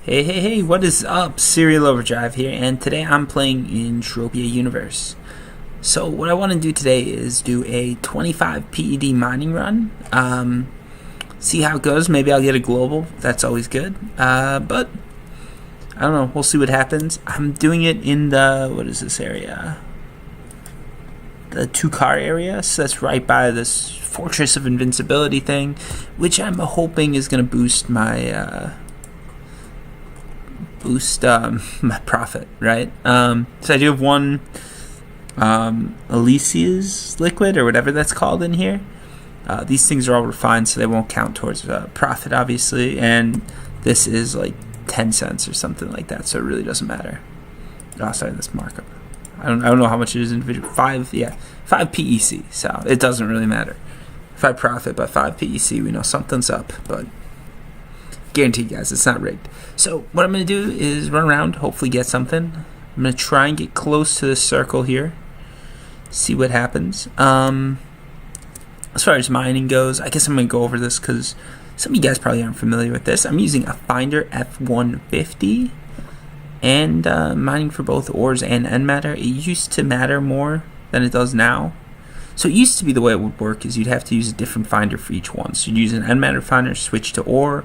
Hey, what is up? Serial Overdrive here, and today I'm playing Entropia Universe. So what I want to do today is do a 25 PED mining run. See how it goes. Maybe I'll get a global. That's always good. But I don't know. We'll see what happens. I'm doing it in the, what is this area? The 2-car area. So that's right by this Fortress of Invincibility thing, which I'm hoping is going to boost my... my profit, right? So I do have one Alicia's liquid or whatever that's called in here. These things are all refined, so they won't count towards profit, obviously. And this is like 10 cents or something like that, so it really doesn't matter. Oh, sorry, this markup. I don't know how much it is individual. 5 PEC, so it doesn't really matter. If I profit by 5 PEC, we know something's up, but guarantee, guys, it's not rigged. So what I'm going to do is run around, hopefully get something. I'm going to try and get close to this circle here, see what happens. As far as mining goes, I guess I'm going to go over this because some of you guys probably aren't familiar with this. I'm using a Finder F150 and mining for both ores and end matter. It used to matter more than it does now. So it used to be the way it would work is you'd have to use a different finder for each one. So you'd use an end matter finder, switch to ore,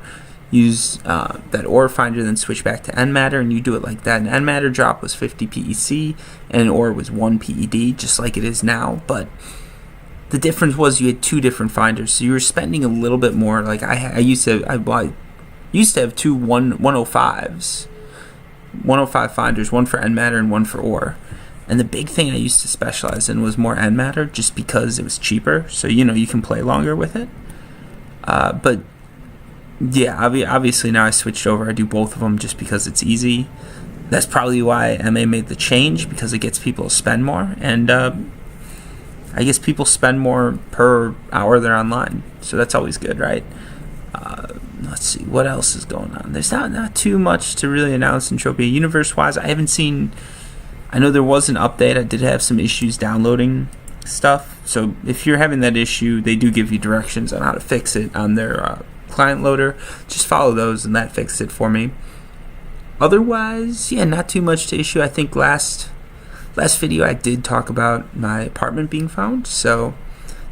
use that ore finder, then switch back to end matter, and you do it like that. An end matter drop was 50 PEC and an ore was 1 PED, just like it is now. But the difference was you had two different finders, so you were spending a little bit more. Like I used to have two 105s, 105 finders, one for end matter and one for ore. And the big thing I used to specialize in was more end matter, just because it was cheaper. So you can play longer with it. But yeah, obviously now I switched over. I do both of them just because it's easy. That's probably why MA made the change, because it gets people to spend more. And I guess people spend more per hour they're online. So that's always good, right? Let's see, what else is going on? There's not too much to really announce Entropia Universe-wise. I know there was an update. I did have some issues downloading stuff. So if you're having that issue, they do give you directions on how to fix it on their client loader. Just follow those and that fixed it for me. Otherwise, yeah, not too much to issue. I think last video I did talk about my apartment being found, so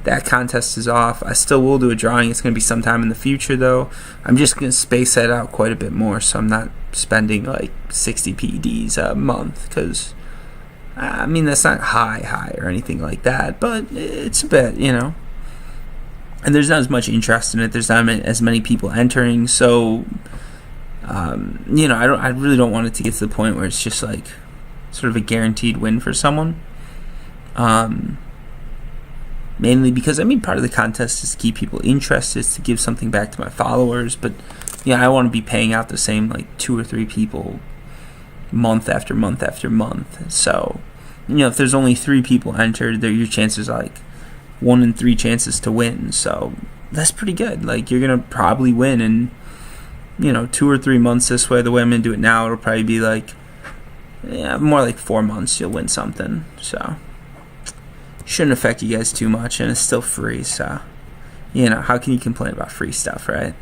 that contest is off. I still will do a drawing. It's going to be sometime in the future though. I'm just going to space that out quite a bit more, so I'm not spending like 60 PEDs a month, because I mean that's not high or anything like that, but it's a bit, and there's not as much interest in it. There's not as many people entering, so I really don't want it to get to the point where it's just like sort of a guaranteed win for someone. Mainly because part of the contest is to keep people interested, to give something back to my followers, but I want to be paying out the same like 2 or 3 people month after month after month. So if there's only 3 people entered, your chances are like 1 in 3 chances to win. So that's pretty good. Like, you're gonna probably win in 2 or 3 months this way. The way I'm gonna do it now, it'll probably be like more like 4 months you'll win something. So shouldn't affect you guys too much, and it's still free. So how can you complain about free stuff, right?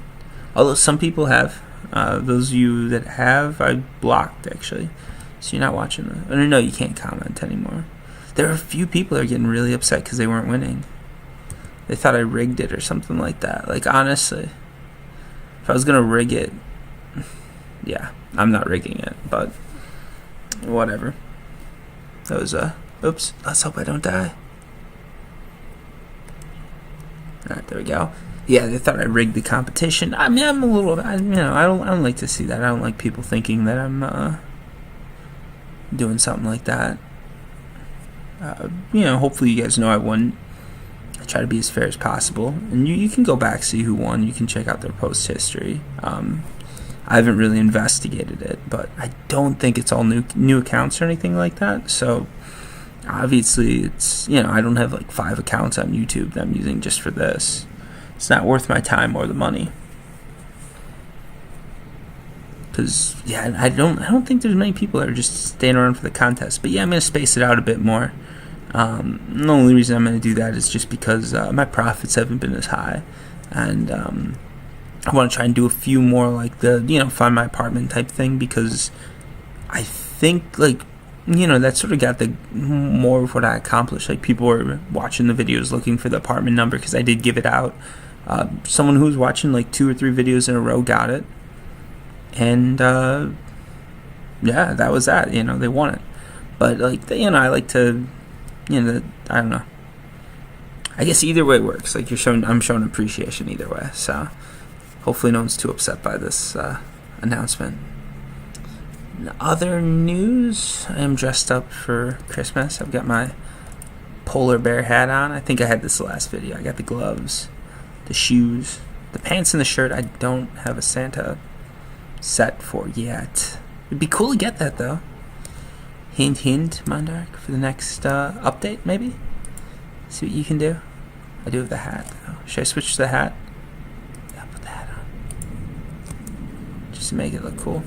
Although some people have. Those of you that have, I blocked actually, so you're not watching that. I don't know, you can't comment anymore. There are a few people that are getting really upset because they weren't winning. They thought I rigged it or something like that. Like, honestly, if I was gonna rig it, yeah, I'm not rigging it, but whatever. That was oops, let's hope I don't die. Alright, there we go. Yeah, they thought I rigged the competition. I'm a little, I don't like to see that. I don't like people thinking that I'm doing something like that. Hopefully you guys know I won. I try to be as fair as possible, and you can go back, see who won. You can check out their post history. I haven't really investigated it, but I don't think it's all new accounts or anything like that. So obviously it's I don't have like 5 accounts on YouTube that I'm using just for this. It's not worth my time or the money. Because I don't think there's many people that are just staying around for the contest. But I'm gonna space it out a bit more. The only reason I'm gonna do that is just because my profits haven't been as high, and I want to try and do a few more like the, find my apartment type thing, because I think like, that sort of got the more of what I accomplished. Like, people were watching the videos looking for the apartment number because I did give it out. Someone who was watching like 2 or 3 videos in a row got it, and yeah, that was that. They won it. But like, I like to, I don't know. I guess either way works. Like, I'm showing appreciation either way. So hopefully no one's too upset by this announcement. In other news, I am dressed up for Christmas. I've got my polar bear hat on. I think I had this last video. I got the gloves, the shoes, the pants, and the shirt. I don't have a Santa set for yet. It'd be cool to get that though. Hint, hint, Mondark, for the next update, maybe? See what you can do. I do have the hat though. Should I switch to the hat? Yeah, I'll put the hat on. Just to make it look cool.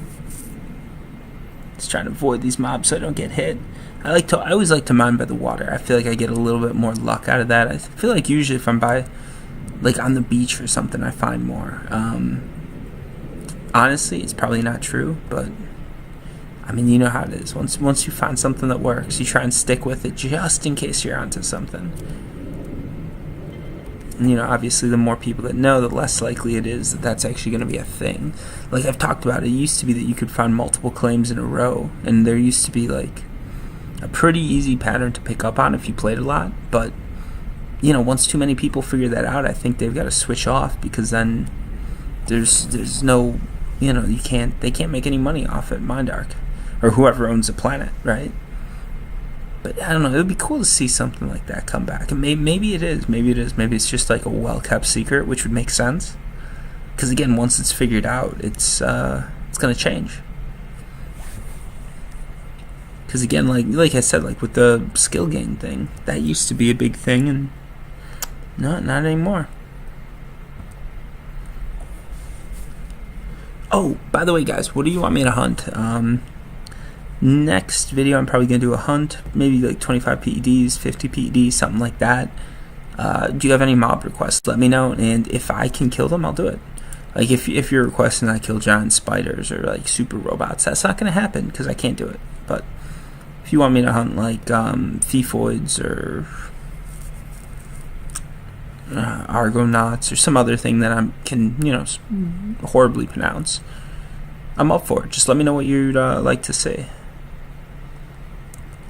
Just trying to avoid these mobs so I don't get hit. I always like to mine by the water. I feel like I get a little bit more luck out of that. I feel like usually if I'm by, like, on the beach or something, I find more. Honestly, it's probably not true, but I mean, you know how it is. Once you find something that works, you try and stick with it just in case you're onto something. And, obviously the more people that know, the less likely it is that that's actually going to be a thing. Like I've talked about, it used to be that you could find multiple claims in a row, and there used to be like a pretty easy pattern to pick up on if you played a lot. But once too many people figure that out, I think they've got to switch off, because then there's no, they can't make any money off it, Mondark, or whoever owns the planet, right? But I don't know, it would be cool to see something like that come back. And maybe it is. Maybe it's just like a well-kept secret, which would make sense. Because again, once it's figured out, it's going to change. Because again, like I said, like with the skill gain thing, that used to be a big thing, and not anymore. Oh, by the way, guys, what do you want me to hunt? Next video, I'm probably going to do a hunt, maybe like 25 PEDs, 50 PEDs, something like that. Do you have any mob requests? Let me know, and if I can kill them, I'll do it. Like, if you're requesting I kill giant spiders or like super robots, that's not going to happen because I can't do it. But if you want me to hunt like Thiefoids or Argonauts or some other thing that I can horribly pronounce, I'm up for it. Just let me know what you'd like to see.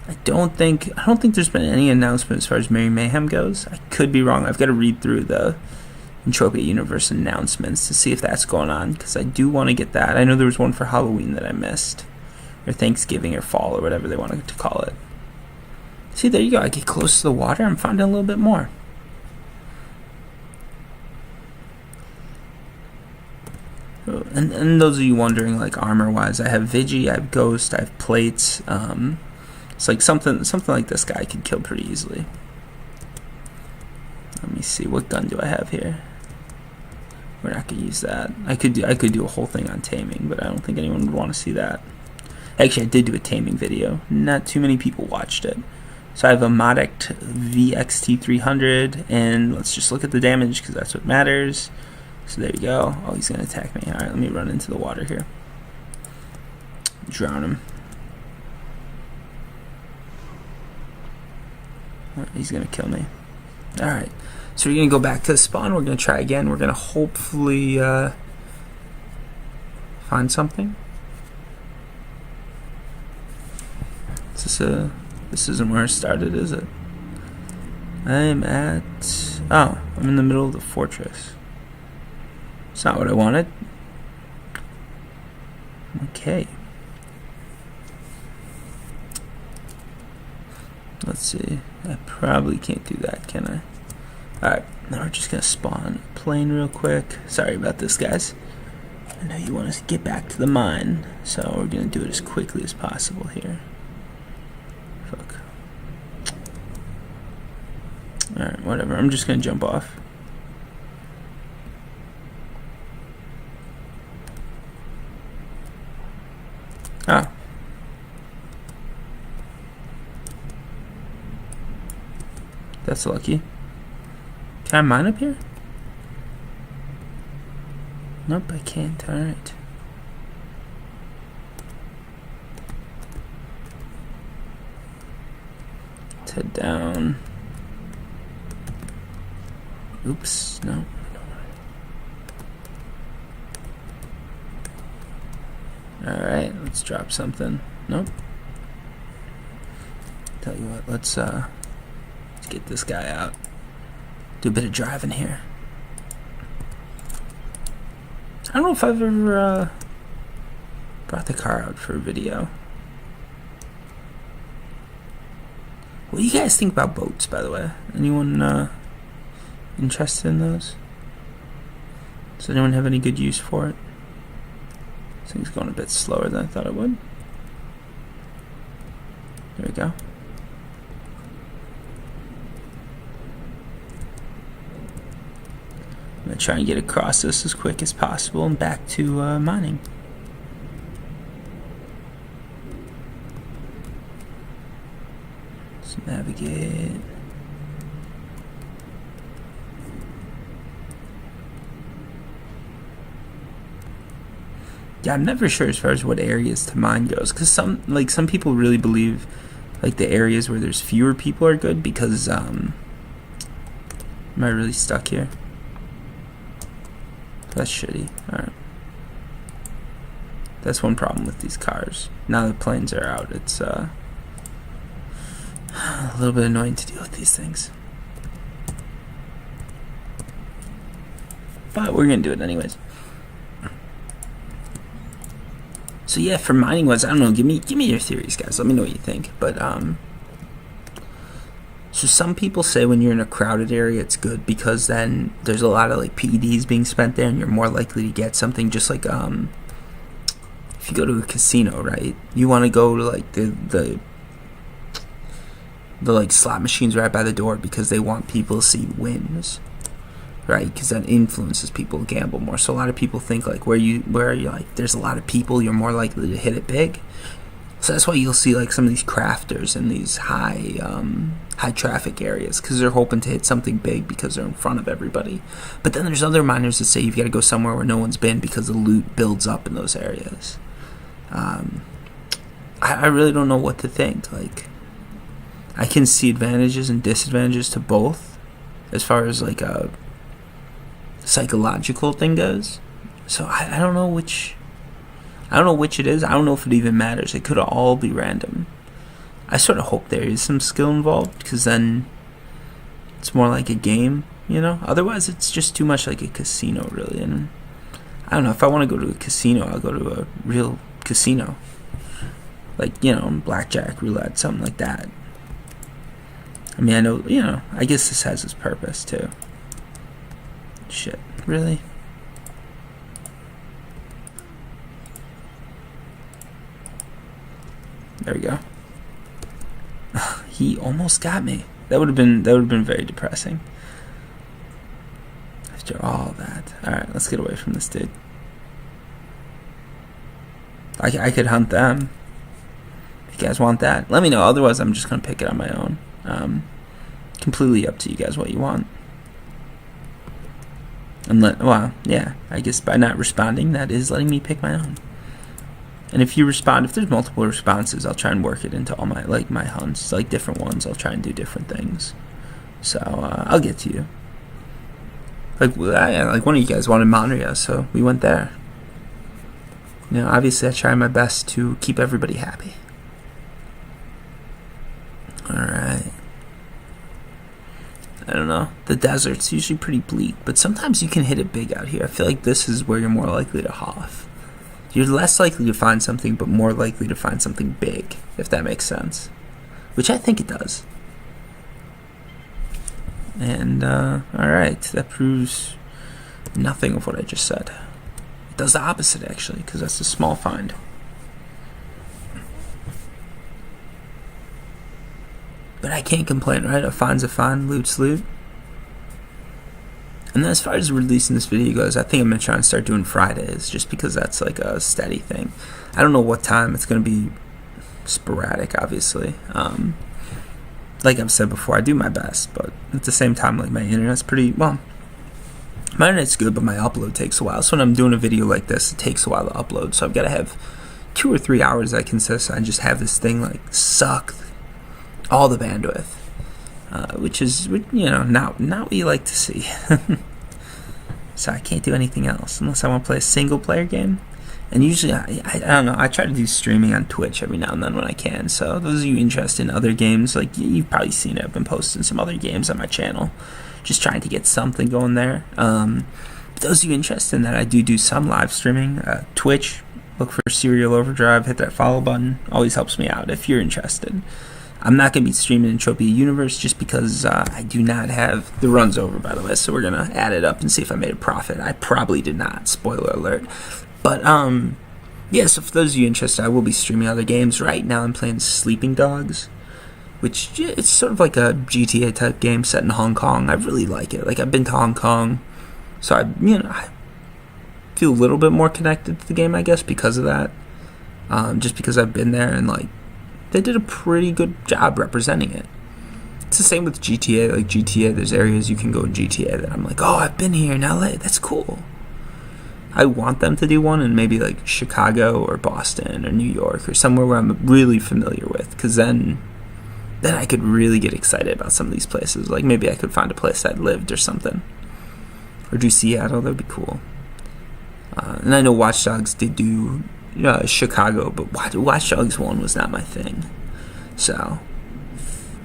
I don't think there's been any announcement as far as Merry Mayhem goes. I could be wrong. I've got to read through the Entropia Universe announcements to see if that's going on, because I do want to get that. I know there was one for Halloween that I missed, or Thanksgiving or fall or whatever they wanted to call it. See, there you go. I get close to the water, I'm finding a little bit more. And those of you wondering, like, armor-wise, I have Vigi, I have Ghost, I have Plates. It's like something like this guy I could kill pretty easily. Let me see, what gun do I have here? We're not gonna use that. I could do a whole thing on taming, but I don't think anyone would want to see that. Actually, I did do a taming video. Not too many people watched it. So I have a Modect VXT300, and let's just look at the damage because that's what matters. So there you go. Oh, he's gonna attack me. All right, let me run into the water here. Drown him. He's gonna kill me. Alright, so we're gonna go back to the spawn. We're gonna try again. We're gonna hopefully find something. This isn't where I started, is it? I'm in the middle of the fortress. It's not what I wanted. Okay. Let's see. I probably can't do that, can I? Alright, now we're just gonna spawn a plane real quick. Sorry about this, guys. I know you want us to get back to the mine, so we're gonna do it as quickly as possible here. Fuck. Alright, whatever. I'm just gonna jump off. Ah. That's lucky. Can I mine up here? Nope, I can't. Alright. Let's head down. Oops, no. Alright, let's drop something. Nope. Tell you what, let's get this guy out. Do a bit of driving here. I don't know if I've ever brought the car out for a video. What do you guys think about boats, by the way? Anyone interested in those? Does anyone have any good use for it? This thing's going a bit slower than I thought it would. There we go. I'm going to try and get across this as quick as possible and back to mining. Let's navigate. Yeah, I'm never sure as far as what areas to mine goes, because some people really believe like the areas where there's fewer people are good because am I really stuck here? That's shitty. Alright. That's one problem with these cars. Now the planes are out, it's a little bit annoying to deal with these things. But we're gonna do it anyways. So yeah, for mining wise, I don't know, give me your theories, guys. Let me know what you think. But so some people say when you're in a crowded area it's good because then there's a lot of like PEDs being spent there and you're more likely to get something, just like if you go to a casino, right? You want to go to like the like slot machines right by the door because they want people to see wins, right? Because that influences people to gamble more. So a lot of people think like where you like there's a lot of people, you're more likely to hit it big. So that's why you'll see like some of these crafters in these high traffic areas because they're hoping to hit something big because they're in front of everybody. But then there's other miners that say you've got to go somewhere where no one's been because the loot builds up in those areas. I really don't know what to think. Like, I can see advantages and disadvantages to both as far as like a psychological thing goes. So I don't know which it is. I don't know if it even matters. It could all be random. I sort of hope there is some skill involved because then it's more like a game, you know? Otherwise, it's just too much like a casino, really. And I don't know. If I want to go to a casino, I'll go to a real casino. Like, you know, blackjack, roulette, something like that. I mean, I know, you know, I guess this has its purpose, too. Shit. Really? There we go. He almost got me. That would have been very depressing. After all that. Alright, let's get away from this dude. I could hunt them. If you guys want that, let me know. Otherwise, I'm just going to pick it on my own. Completely up to you guys what you want. And well, yeah, I guess by not responding, that is letting me pick my own. And if you respond, if there's multiple responses, I'll try and work it into all my my hunts, like different ones. I'll try and do different things. So I'll get to you. Like one of you guys wanted Monria, so we went there. You know, obviously I try my best to keep everybody happy. All right. I don't know. The desert's usually pretty bleak, but sometimes you can hit it big out here. I feel like this is where you're more likely to hoff. You're less likely to find something, but more likely to find something big, if that makes sense. Which I think it does. And, alright, that proves nothing of what I just said. It does the opposite, actually, because that's a small find. But I can't complain, right? A find's a find, loot's loot. And then as far as releasing this video goes, I think I'm going to try and start doing Fridays, just because that's like a steady thing. I don't know what time. It's going to be sporadic, obviously. Like I've said before, I do my best, but at the same time, like my internet's pretty, well, My internet's good, but my upload takes a while. So when I'm doing a video like this, it takes a while to upload. So I've got to have 2 or 3 hours I can sit and just have this thing like suck all the bandwidth, which is, not what you like to see. So I can't do anything else unless I want to play a single player game. And usually, I don't know, I try to do streaming on Twitch every now and then when I can. So those of you interested in other games, like you've probably seen it, I've been posting some other games on my channel, just trying to get something going there. But those of you interested in that, I do some live streaming. Twitch, look for Serial Overdrive, hit that follow button, always helps me out if you're interested. I'm not going to be streaming Entropia Universe just because I do not have... The run's over, by the way, so we're going to add it up and see if I made a profit. I probably did not, spoiler alert. But, yeah, so for those of you interested, I will be streaming other games. Right now I'm playing Sleeping Dogs, which it's sort of like a GTA-type game set in Hong Kong. I really like it. Like, I've been to Hong Kong, so I feel a little bit more connected to the game, I guess, because of that. Just because I've been there and, like, they did a pretty good job representing it. It's the same with GTA. Like GTA, there's areas you can go in GTA that I'm like, oh, I've been here in LA. That's cool. I want them to do one in maybe like Chicago or Boston or New York or somewhere where I'm really familiar with, because then I could really get excited about some of these places. Like maybe I could find a place I'd lived or something. Or do Seattle. That would be cool. And I know Watch Dogs did do Chicago, but Watch Dogs 1 was not my thing. So,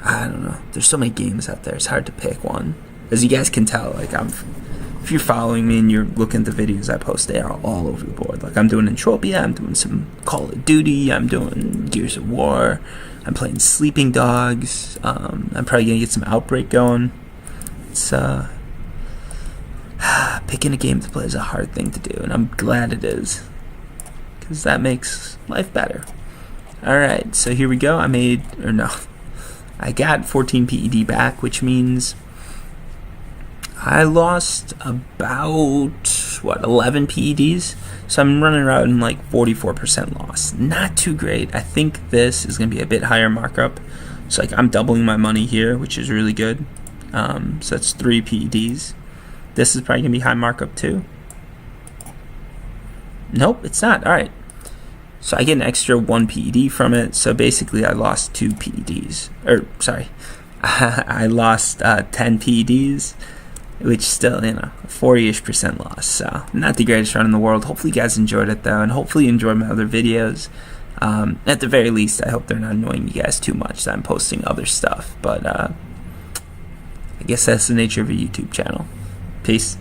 I don't know. There's so many games out there, it's hard to pick one. As you guys can tell, like if you're following me and you're looking at the videos I post, they are all over the board. Like I'm doing Entropia, I'm doing some Call of Duty, I'm doing Gears of War, I'm playing Sleeping Dogs, I'm probably going to get some Outbreak going. It's, picking a game to play is a hard thing to do, and I'm glad it is, because that makes life better. Alright, so here we go. I got 14 PED back, which means I lost about, 11 PEDs? So I'm running around like 44% loss. Not too great. I think this is going to be a bit higher markup. So like I'm doubling my money here, which is really good. So that's 3 PEDs. This is probably going to be high markup too. Nope, it's not. Alright. So I get an extra 1 PED from it. So basically I lost 2 PEDs. I lost 10 PEDs, which still, 40-ish% loss. So not the greatest run in the world. Hopefully you guys enjoyed it though, and hopefully you enjoyed my other videos. At the very least, I hope they're not annoying you guys too much that I'm posting other stuff. But I guess that's the nature of a YouTube channel. Peace.